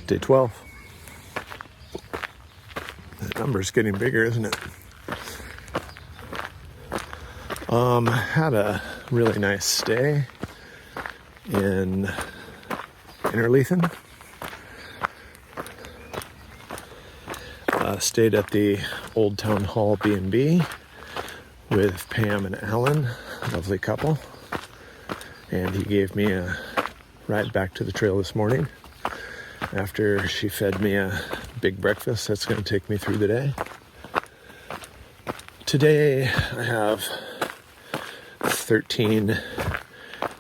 Day 12. The number's getting bigger, isn't it? Had a really nice stay in Innerleithen. Stayed at the Old Town Hall B&B with Pam and Alan, a lovely couple. And he gave me a ride back to the trail this morning after she fed me a big breakfast that's going to take me through the day. Today I have 13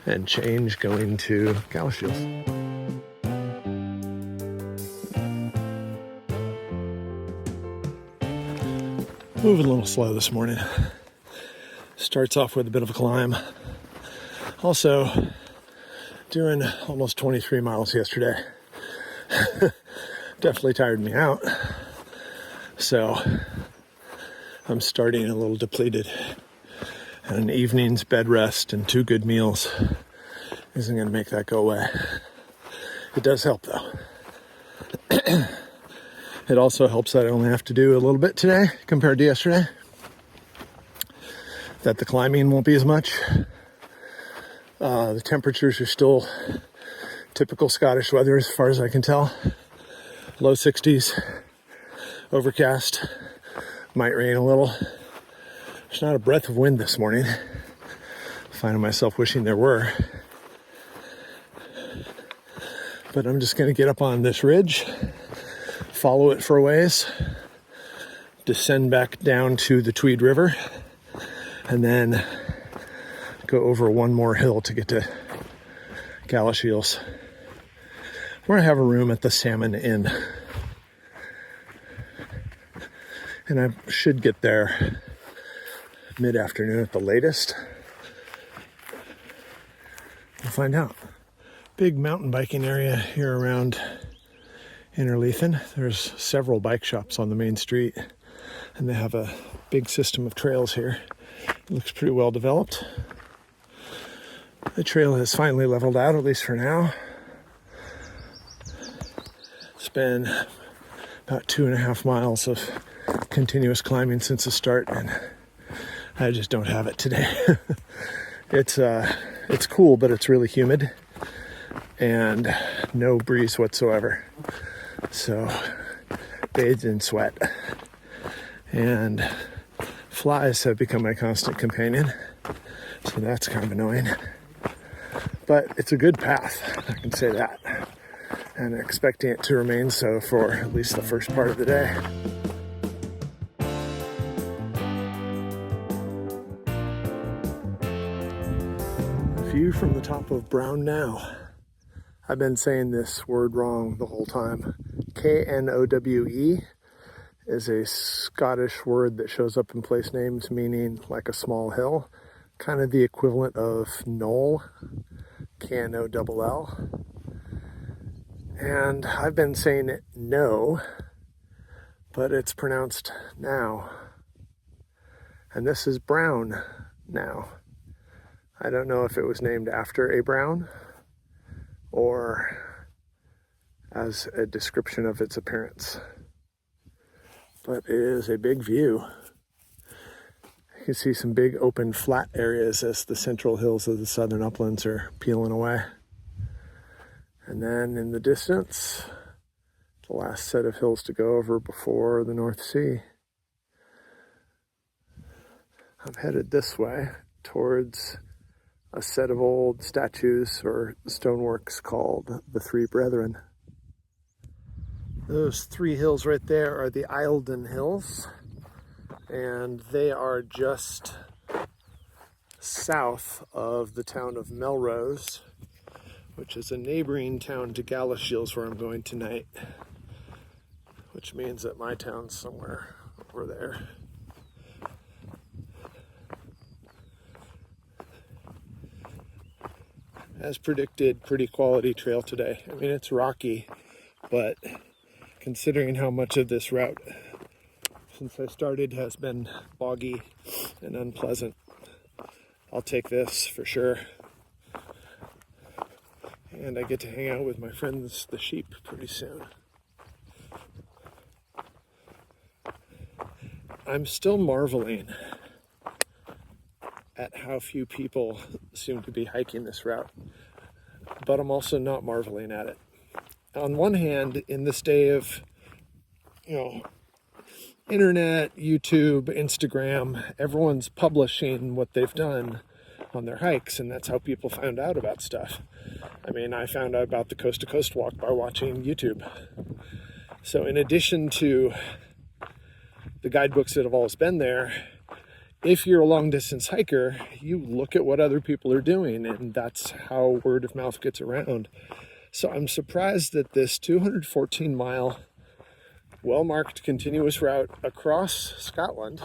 and change going to Galashiels. Moving a little slow this morning. Starts off with a bit of a climb. Also, doing almost 23 miles yesterday. Definitely tired me out. So, I'm starting a little depleted. And an evening's bed rest and 2 good meals isn't going to make that go away. It does help though. It also helps that I only have to do a little bit today compared to yesterday. That the climbing won't be as much. The temperatures are still typical Scottish weather as far as I can tell. Low 60s, overcast, might rain a little. There's not a breath of wind this morning. Finding myself wishing there were. But I'm just going to get up on this ridge, follow it for a ways, descend back down to the Tweed River, and then go over one more hill to get to Galashiels, where I have a room at the Salmon Inn. And I should get there mid-afternoon at the latest. We'll find out. Big mountain biking area here around Innerleithen. There's several bike shops on the main street, and they have a big system of trails here. It looks pretty well developed. The trail has finally leveled out, at least for now. It's been about 2.5 miles of continuous climbing since the start, and I just don't have it today. It's cool, but it's really humid and no breeze whatsoever. So, bathed in sweat. And flies have become my constant companion. So that's kind of annoying. But it's a good path, I can say that. And expecting it to remain so for at least the first part of the day. View from the top of Brown Now. I've been saying this word wrong the whole time. Knowe is a Scottish word that shows up in place names meaning like a small hill. Kind of the equivalent of knoll, Knoll. And I've been saying it no, but it's pronounced now. And this is Brown Now. I don't know if it was named after a brown or as a description of its appearance. But it is a big view. You can see some big open flat areas as the central hills of the southern uplands are peeling away. And then in the distance, the last set of hills to go over before the North Sea. I'm headed this way towards a set of old statues or stoneworks called the Three Brethren. Those 3 hills right there are the Eildon Hills, and they are just south of the town of Melrose, which is a neighboring town to Galashiels where I'm going tonight, which means that my town's somewhere over there. As predicted, pretty quality trail today. I mean, it's rocky, but considering how much of this route since I started has been boggy and unpleasant, I'll take this for sure. And I get to hang out with my friends, the sheep, pretty soon. I'm still marveling at how few people seem to be hiking this route, but I'm also not marveling at it. On one hand, in this day of, internet, YouTube, Instagram, everyone's publishing what they've done on their hikes, and that's how people found out about stuff. I mean, I found out about the Coast to Coast walk by watching YouTube. So in addition to the guidebooks that have always been there, if you're a long distance hiker, you look at what other people are doing, and that's how word of mouth gets around. So I'm surprised that this 214 mile well-marked continuous route across Scotland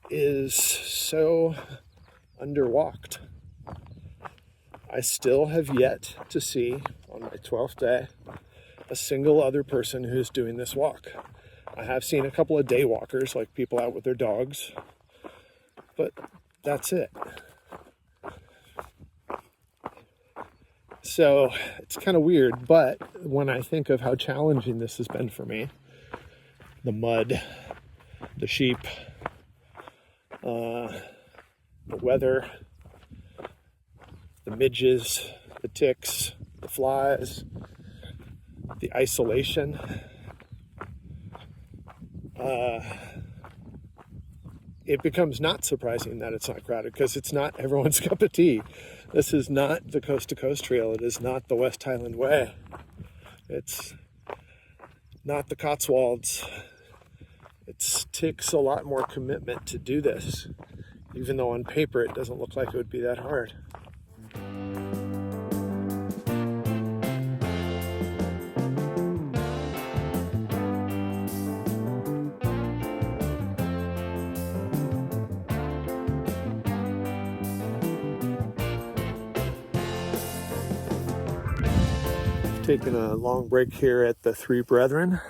is so underwalked. I still have yet to see, on my 12th day, a single other person who's doing this walk. I have seen a couple of day walkers, like people out with their dogs, but that's it. So it's kind of weird, but when I think of how challenging this has been for me, the mud, the sheep, the weather, the midges, the ticks, the flies, the isolation, it becomes not surprising that it's not crowded, because it's not everyone's cup of tea. This is not the Coast to Coast Trail. It is not the West Highland Way. It's not the Cotswolds. It takes a lot more commitment to do this, even though on paper it doesn't look like it would be that hard. Taking a long break here at the Three Brethren.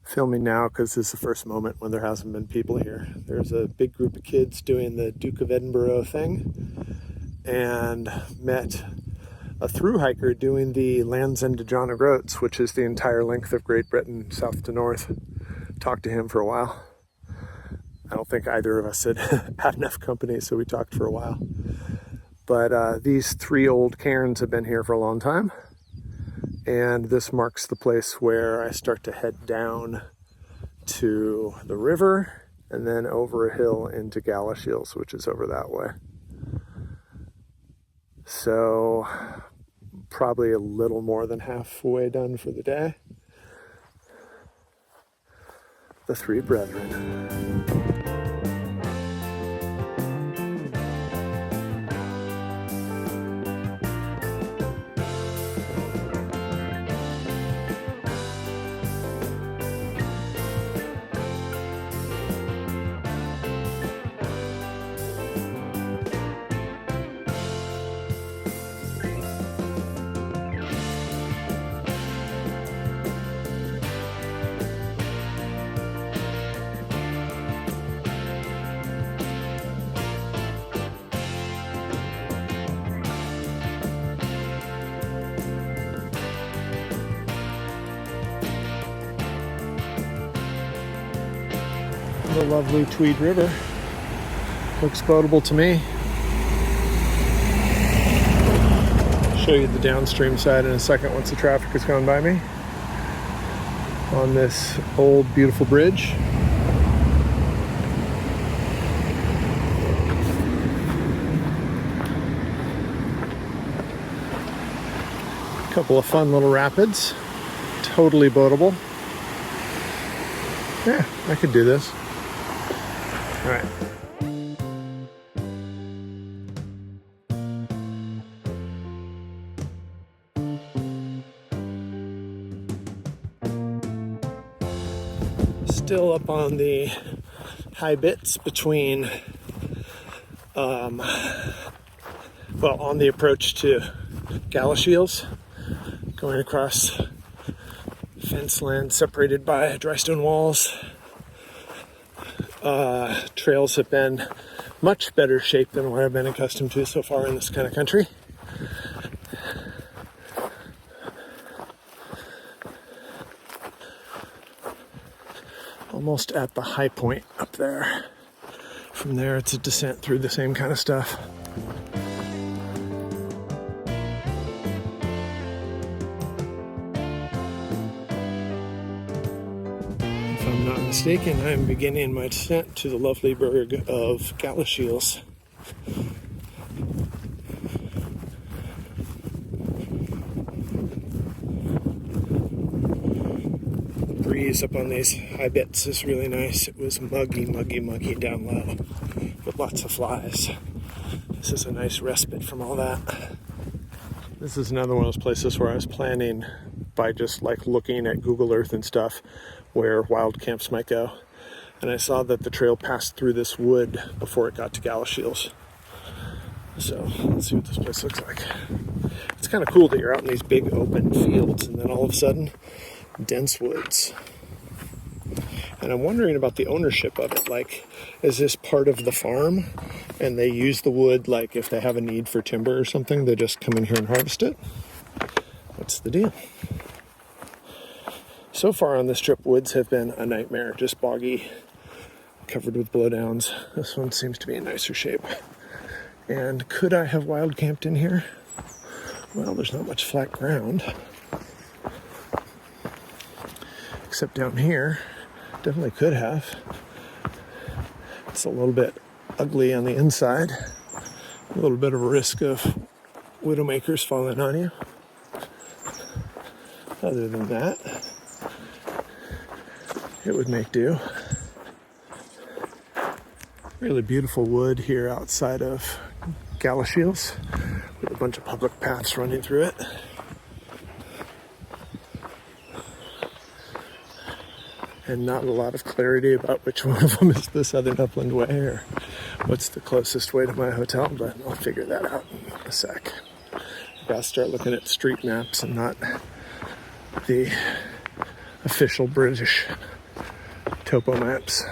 Filming now because this is the first moment when there hasn't been people here. There's a big group of kids doing the Duke of Edinburgh thing, and met a through hiker doing the Land's End to John O'Groats, which is the entire length of Great Britain, south to north. Talked to him for a while. I don't think either of us had had enough company, so we talked for a while. But these three old cairns have been here for a long time. And this marks the place where I start to head down to the river and then over a hill into Galashiels, which is over that way. So probably a little more than halfway done for the day. The Three Brethren. The lovely Tweed River looks boatable to me. Show you the downstream side in a second once the traffic has gone by me. On this old beautiful bridge. A couple of fun little rapids. Totally boatable. Yeah, I could do this. All right. Still up on the high bits between, on the approach to Galashiels, going across fence land separated by dry stone walls. Trails have been much better shape than what I've been accustomed to so far in this kind of country. almost at the high point up there. From there, it's a descent through the same kind of stuff. If I'm not mistaken, I am beginning my descent to the lovely burg of Galashiels. Breeze up on these high bits is really nice. It was muggy down low, but lots of flies. This is a nice respite from all that. This is another one of those places where I was planning by just like looking at Google Earth and stuff where wild camps might go. And I saw that the trail passed through this wood before it got to Galashiels. So let's see what this place looks like. It's kind of cool that you're out in these big open fields and then all of a sudden dense woods. And I'm wondering about the ownership of it. Like, is this part of the farm and they use the wood, like if they have a need for timber or something, they just come in here and harvest it? What's the deal? So far on this trip, woods have been a nightmare, just boggy, covered with blowdowns. This one seems to be in nicer shape. And could I have wild camped in here? Well, there's not much flat ground. Except down here, definitely could have. It's a little bit ugly on the inside. A little bit of a risk of widowmakers falling on you. Other than that, it would make do. Really beautiful wood here outside of Galashiels with a bunch of public paths running through it. And not a lot of clarity about which one of them is the Southern Upland Way or what's the closest way to my hotel, but I'll figure that out in a sec. I've got to start looking at street maps and not the official British topo maps.